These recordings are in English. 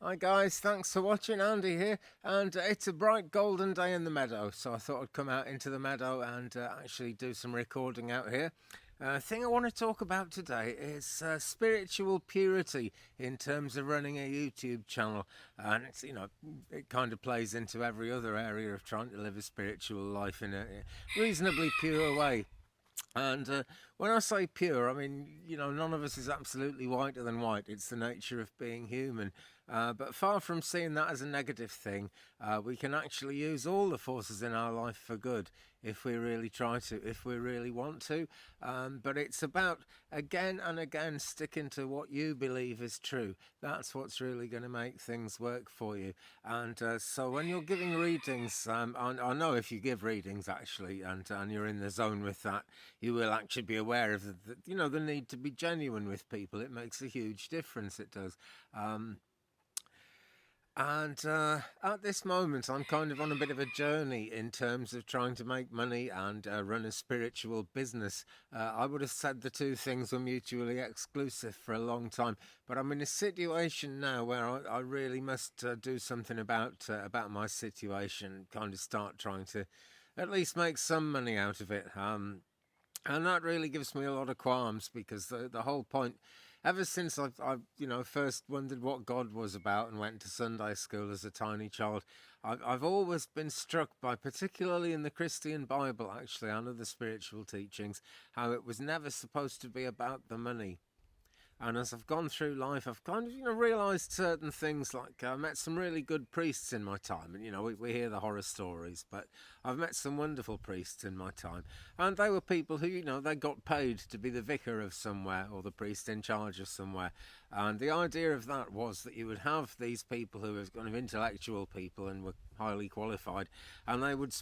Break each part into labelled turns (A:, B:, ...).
A: Hi guys, thanks for watching. Andy here, and it's a bright golden day in the meadow, so I thought I'd come out into the meadow and actually do some recording out here. Thing I want to talk about today is spiritual purity in terms of running a YouTube channel, and it kind of plays into every other area of trying to live a spiritual life in a reasonably pure way. And when I say pure, I mean, none of us is absolutely whiter than white. It's the nature of being human. But far from seeing that as a negative thing, we can actually use all the forces in our life for good if we really try to, if we really want to. But it's about, again and again, sticking to what you believe is true. That's what's really going to make things work for you. And so when you're giving readings, I know if you give readings actually, and you're in the zone with that, you will actually be aware of the need to be genuine with people. It makes a huge difference. It does. And at this moment, I'm kind of on a bit of a journey in terms of trying to make money and run a spiritual business. I would have said the two things were mutually exclusive for a long time, but I'm in a situation now where I really must do something about my situation. Kind of start trying to at least make some money out of it. And that really gives me a lot of qualms because the whole point, ever since I've first wondered what God was about and went to Sunday school as a tiny child, I've always been struck by, particularly in the Christian Bible actually, and other spiritual teachings, how it was never supposed to be about the money. And as I've gone through life, I've kind of, realised certain things. Like I met some really good priests in my time, and we hear the horror stories, but I've met some wonderful priests in my time, and they were people who, they got paid to be the vicar of somewhere or the priest in charge of somewhere. And the idea of that was that you would have these people who were kind of intellectual people and were highly qualified, and they would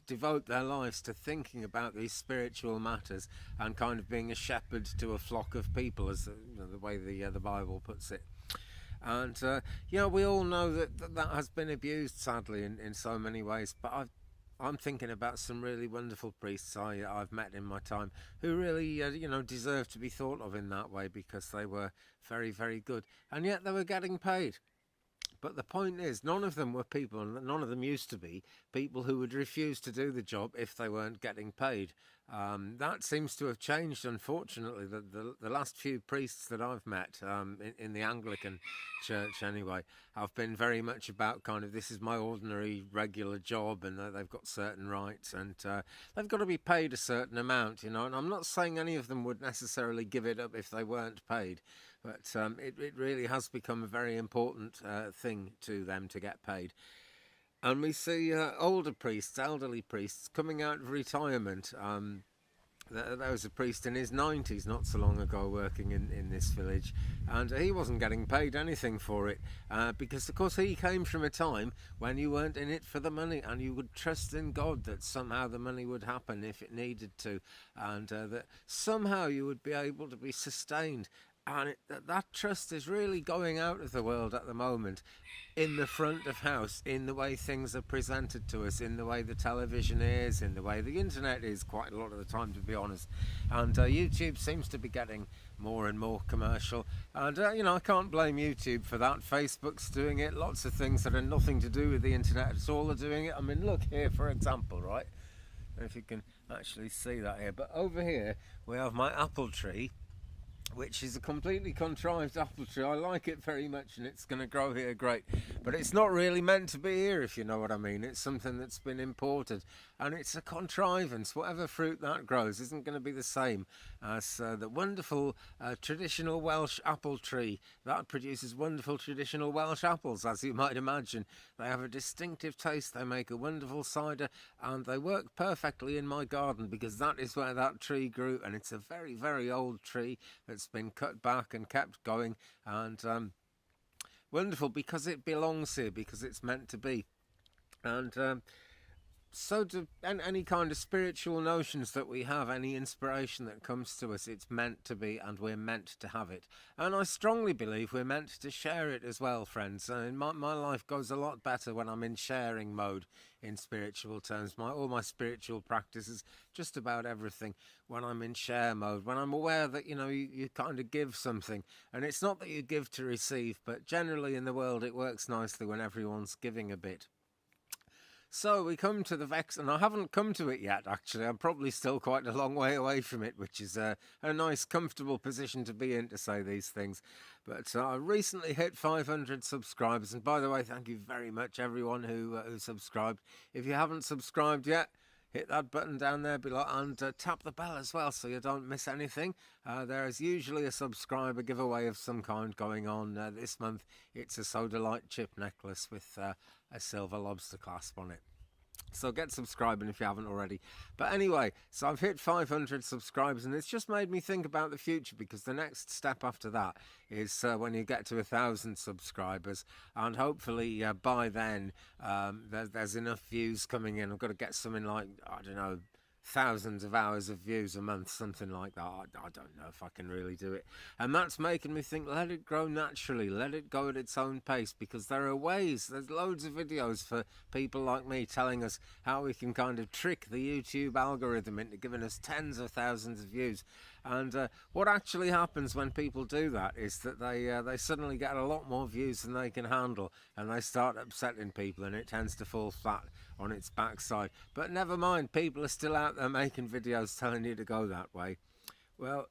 A: devote their lives to thinking about these spiritual matters and kind of being a shepherd to a flock of people, as the way the Bible puts it. And we all know that has been abused, sadly, in so many ways. But I'm thinking about some really wonderful priests I've met in my time who really, deserve to be thought of in that way because they were very, very good. And yet they were getting paid. But the point is, none of them were people, and none of them used to be people who would refuse to do the job if they weren't getting paid. That seems to have changed, unfortunately. The last few priests that I've met in the Anglican Church, anyway, have been very much about kind of this is my ordinary, regular job, and they've got certain rights, and they've got to be paid a certain amount, And I'm not saying any of them would necessarily give it up if they weren't paid. But it really has become a very important thing to them to get paid. And we see older priests, elderly priests, coming out of retirement. There was a priest in his 90s not so long ago working in this village, and he wasn't getting paid anything for it because, of course, he came from a time when you weren't in it for the money and you would trust in God that somehow the money would happen if it needed to, and that somehow you would be able to be sustained. And that trust is really going out of the world at the moment in the front of house, in the way things are presented to us, in the way the television is, in the way the internet is quite a lot of the time, to be honest. And YouTube seems to be getting more and more commercial. And, I can't blame YouTube for that. Facebook's doing it. Lots of things that are nothing to do with the internet at all are doing it. I mean, look here, for example, right? If you can actually see that here. But over here, we have my apple tree, which is a completely contrived apple tree. I like it very much, and it's going to grow here great. But it's not really meant to be here, if you know what I mean. It's something that's been imported, and it's a contrivance. Whatever fruit that grows isn't going to be the same as the wonderful traditional Welsh apple tree that produces wonderful traditional Welsh apples, as you might imagine. They have a distinctive taste. They make a wonderful cider, and they work perfectly in my garden because that is where that tree grew, and it's a very, very old tree that's been cut back and kept going, and wonderful because it belongs here, because it's meant to be. And so do any kind of spiritual notions that we have, any inspiration that comes to us, it's meant to be and we're meant to have it. And I strongly believe we're meant to share it as well, friends. And my life goes a lot better when I'm in sharing mode in spiritual terms. All my spiritual practices, just about everything, when I'm in share mode, when I'm aware that, you kind of give something. And it's not that you give to receive, but generally in the world it works nicely when everyone's giving a bit. So we come to the Vex, and I haven't come to it yet, actually. I'm probably still quite a long way away from it, which is a nice, comfortable position to be in to say these things. But I recently hit 500 subscribers, and by the way, thank you very much, everyone who subscribed. If you haven't subscribed yet, hit that button down there below and tap the bell as well so you don't miss anything. There is usually a subscriber giveaway of some kind going on. This month it's a Soda Light chip necklace with a silver lobster clasp on it. So get subscribing if you haven't already. But anyway, so I've hit 500 subscribers, and it's just made me think about the future, because the next step after that is when you get to 1,000 subscribers, and hopefully by then there's enough views coming in. I've got to get something like, I don't know, thousands of hours of views a month, something like that. I don't know if I can really do it. And that's making me think, let it grow naturally, let it go at its own pace, because there are ways, there's loads of videos for people like me telling us how we can kind of trick the YouTube algorithm into giving us tens of thousands of views. And what actually happens when people do that is that they suddenly get a lot more views than they can handle, and they start upsetting people, and it tends to fall flat on its backside. But never mind, people are still out there making videos telling you to go that way. Well,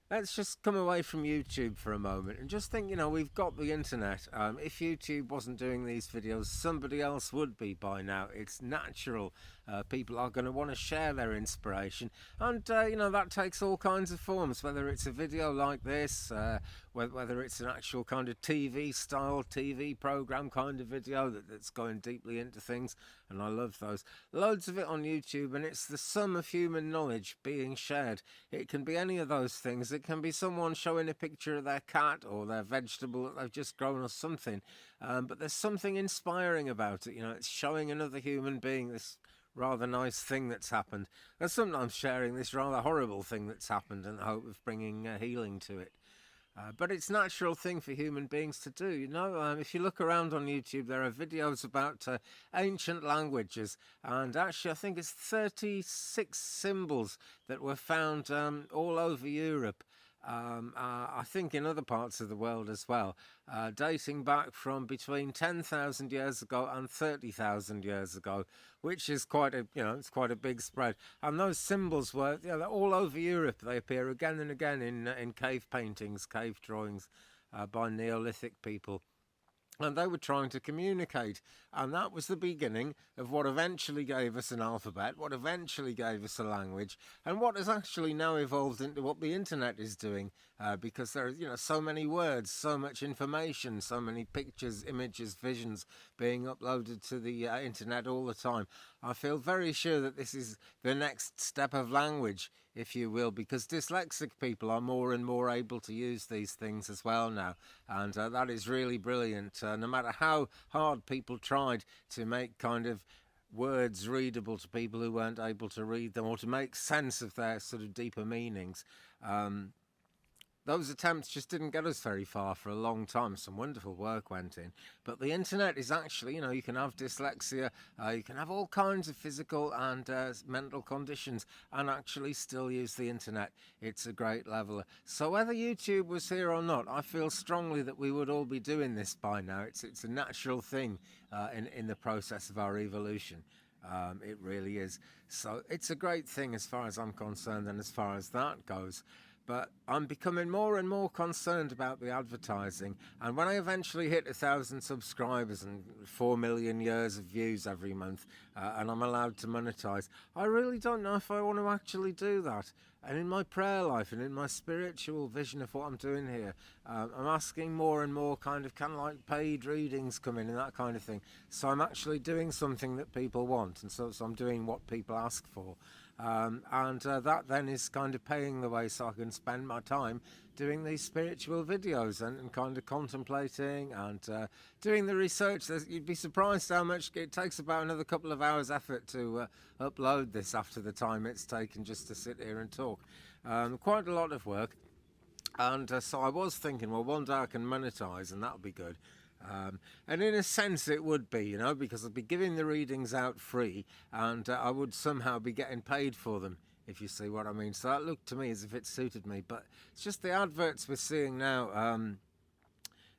A: let's just come away from YouTube for a moment and just think, we've got the internet. If YouTube wasn't doing these videos, somebody else would be by now. It's natural. People are going to want to share their inspiration, and that takes all kinds of forms, whether it's a video like this, whether it's an actual kind of TV program kind of video that's going deeply into things, and I love those. Loads of it on YouTube, and it's the sum of human knowledge being shared. It can be any of those things. It can be someone showing a picture of their cat or their vegetable that they've just grown or something, but there's something inspiring about it. It's showing another human being this rather nice thing that's happened. And sometimes sharing this rather horrible thing that's happened in the hope of bringing healing to it. But it's a natural thing for human beings to do. If you look around on YouTube, there are videos about ancient languages, and actually I think it's 36 symbols that were found all over Europe. I think in other parts of the world as well, dating back from between 10,000 years ago and 30,000 years ago, which is quite it's quite a big spread. And those symbols were, they're all over Europe. They appear again and again in cave paintings, cave drawings by Neolithic people. And they were trying to communicate, and that was the beginning of what eventually gave us an alphabet, what eventually gave us a language, and what has actually now evolved into what the internet is doing, because there are so many words, so much information, so many pictures, images, visions being uploaded to the internet all the time. I feel very sure that this is the next step of language, if you will, because dyslexic people are more and more able to use these things as well now, and that is really brilliant. No matter how hard people tried to make kind of words readable to people who weren't able to read them, or to make sense of their sort of deeper meanings, those attempts just didn't get us very far for a long time. Some wonderful work went in. But the internet is actually, you can have dyslexia, you can have all kinds of physical and mental conditions and actually still use the internet. It's a great leveler. So whether YouTube was here or not, I feel strongly that we would all be doing this by now. It's a natural thing in the process of our evolution. It really is. So it's a great thing as far as I'm concerned, and as far as that goes. But I'm becoming more and more concerned about the advertising. And when I eventually hit 1,000 subscribers and 4 million years of views every month, and I'm allowed to monetize, I really don't know if I want to actually do that. And in my prayer life and in my spiritual vision of what I'm doing here, I'm asking more and more kind of like paid readings come in and that kind of thing. So I'm actually doing something that people want, and so I'm doing what people ask for. And that then is kind of paying the way so I can spend my time doing these spiritual videos and kind of contemplating and doing the research. You'd be surprised how much it takes. About another couple of hours effort to upload this after the time it's taken just to sit here and talk. Quite a lot of work. And so I was thinking, well, one day I can monetize and that'll be good. And in a sense it would be, because I'd be giving the readings out free, and I would somehow be getting paid for them, if you see what I mean. So that looked to me as if it suited me, but it's just the adverts we're seeing now.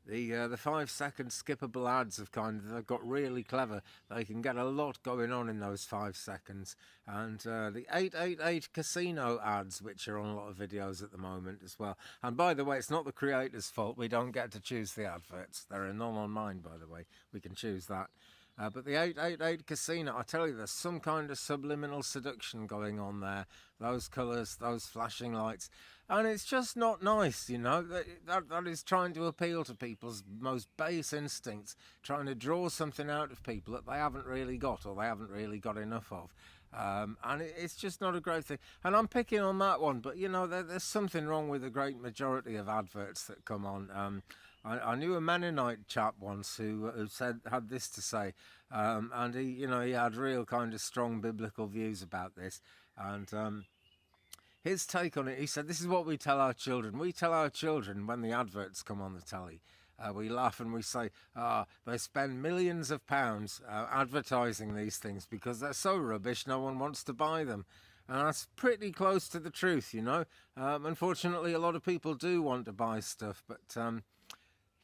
A: The 5-second skippable ads have they've got really clever. They can get a lot going on in those 5 seconds. And the 888 casino ads, which are on a lot of videos at the moment as well. And by the way, it's not the creator's fault. We don't get to choose the adverts. There are none on mine, by the way. We can choose that. But the 888 casino, I tell you, there's some kind of subliminal seduction going on there. Those colours, those flashing lights. And it's just not nice, That is trying to appeal to people's most base instincts, trying to draw something out of people that they haven't really got, or they haven't really got enough of. And it's just not a great thing. And I'm picking on that one, but, there's something wrong with the great majority of adverts that come on. I knew a Mennonite chap once who had this to say, and he had real kind of strong biblical views about this. And his take on it, he said, this is what we tell our children. We tell our children when the adverts come on the telly. We laugh and we say, they spend millions of pounds advertising these things because they're so rubbish no one wants to buy them. And that's pretty close to the truth, Unfortunately, a lot of people do want to buy stuff, but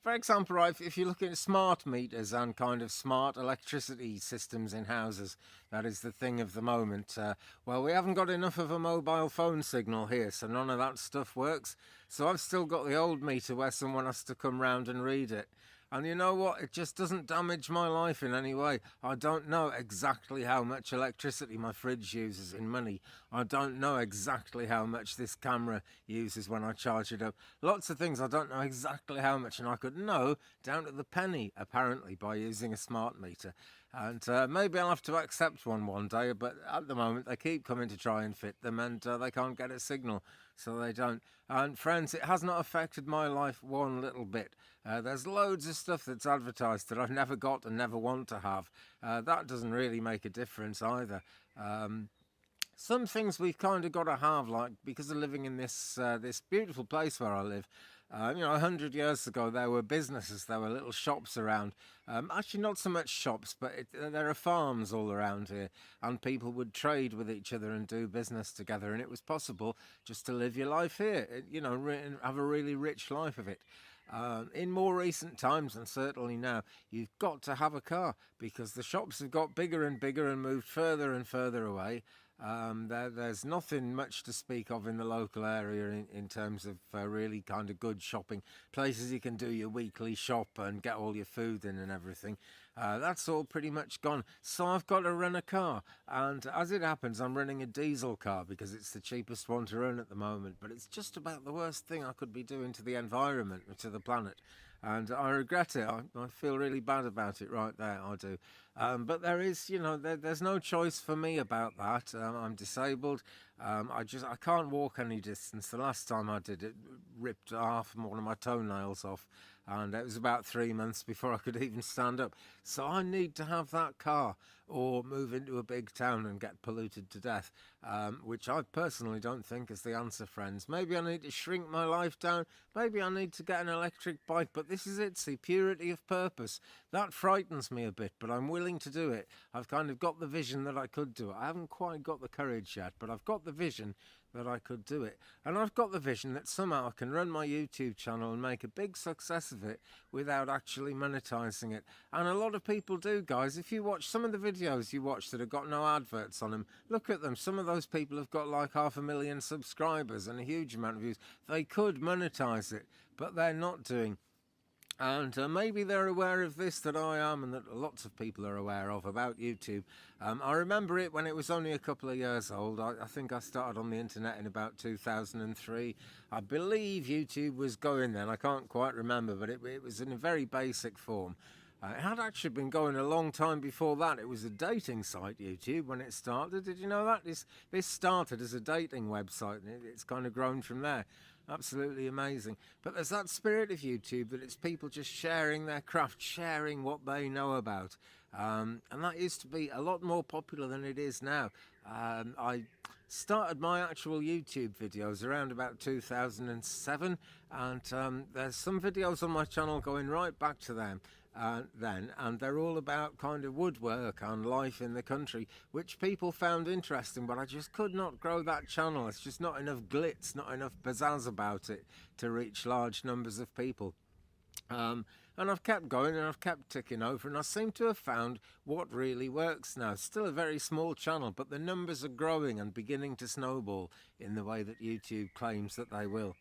A: for example, if you're looking at smart meters and kind of smart electricity systems in houses, that is the thing of the moment. Well, we haven't got enough of a mobile phone signal here, so none of that stuff works. So I've still got the old meter where someone has to come round and read it. And you know what? It just doesn't damage my life in any way. I don't know exactly how much electricity my fridge uses in money. I don't know exactly how much this camera uses when I charge it up. Lots of things I don't know exactly how much, and I could know down to the penny, apparently, by using a smart meter. And maybe I'll have to accept one day, but at the moment they keep coming to try and fit them, and they can't get a signal, so they don't. And friends, it has not affected my life one little bit. There's loads of stuff that's advertised that I've never got and never want to have. That doesn't really make a difference either. Some things we've kind of got to have, like because of living in this beautiful place where I live. 100 years ago there were businesses, there were little shops around. Actually, not so much shops, but there are farms all around here, and people would trade with each other and do business together, and it was possible just to live your life here, and have a really rich life of it. In more recent times, and certainly now, you've got to have a car because the shops have got bigger and bigger and moved further and further away. There's nothing much to speak of in the local area in terms of really kind of good shopping places. You can do your weekly shop and get all your food in and everything. That's all pretty much gone. So I've got to run a car, and as it happens, I'm running a diesel car because it's the cheapest one to run at the moment. But it's just about the worst thing I could be doing to the environment or to the planet. And I regret it. I feel really bad about it right there, I do. But there is, there's no choice for me about that. I'm disabled. I can't walk any distance. The last time I did it, ripped half one of my toenails off. And it was about 3 months before I could even stand up. So I need to have that car or move into a big town and get polluted to death, which I personally don't think is the answer, friends. Maybe I need to shrink my life down. Maybe I need to get an electric bike. But this is it, see, purity of purpose. That frightens me a bit, but I'm willing to do it. I've kind of got the vision that I could do it. I haven't quite got the courage yet, but I've got the vision that I could do it. And I've got the vision that somehow I can run my YouTube channel and make a big success of it without actually monetizing it. And a lot of people do, guys. If you watch some of the videos you watch that have got no adverts on them, look at them. Some of those people have got like 500,000 subscribers and a huge amount of views. They could monetize it, but they're not doing. And maybe they're aware of this that I am, and that lots of people are aware of about YouTube. I remember it when it was only a couple of years old. I think I started on the internet in about 2003. I believe YouTube was going then. I can't quite remember, but it was in a very basic form. It had actually been going a long time before that. It was a dating site, YouTube, when it started. Did you know that? This started as a dating website, and it's kind of grown from there. Absolutely amazing. But there's that spirit of YouTube that it's people just sharing their craft, sharing what they know about. And that used to be a lot more popular than it is now. I started my actual YouTube videos around about 2007, and there's some videos on my channel going right back to them. Then, and they're all about kind of woodwork and life in the country, which people found interesting, but I just could not grow that channel. It's just not enough glitz, not enough pizzazz about it to reach large numbers of people. And I've kept going and I've kept ticking over, and I seem to have found what really works now. Still a very small channel, but the numbers are growing and beginning to snowball in the way that YouTube claims that they will.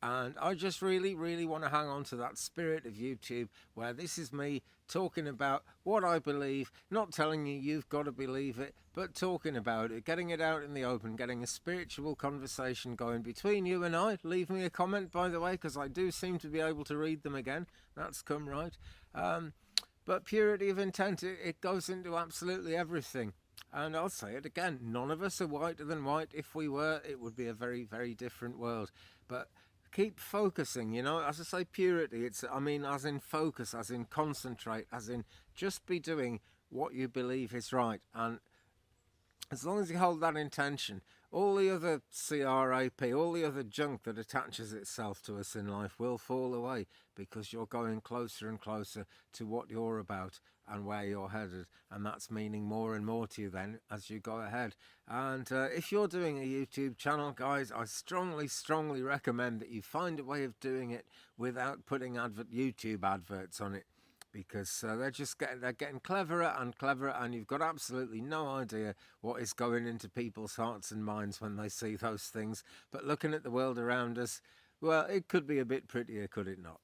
A: And I just really, really want to hang on to that spirit of YouTube, where this is me talking about what I believe, not telling you you've got to believe it, but talking about it, getting it out in the open, getting a spiritual conversation going between you and I. Leave me a comment, by the way, because I do seem to be able to read them again. That's come right. But purity of intent, it goes into absolutely everything. And I'll say it again, none of us are whiter than white. If we were, it would be a very, very different world. But keep focusing, you know, as I say, purity, as in focus, as in concentrate, as in just be doing what you believe is right. And as long as you hold that intention, all the other crap, all the other junk that attaches itself to us in life will fall away, because you're going closer and closer to what you're about and where you're headed, and that's meaning more and more to you then as you go ahead. And if you're doing a YouTube channel, guys, I strongly recommend that you find a way of doing it without putting YouTube adverts on it, because they're getting cleverer and cleverer, and you've got absolutely no idea what is going into people's hearts and minds when they see those things. But looking at the world around us, well, it could be a bit prettier, could it not?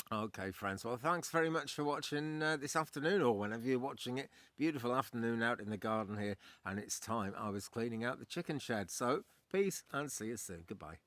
A: Okay, friends. Well, thanks very much for watching this afternoon, or whenever you're watching it. Beautiful afternoon out in the garden here, and it's time I was cleaning out the chicken shed. So, peace and see you soon. Goodbye.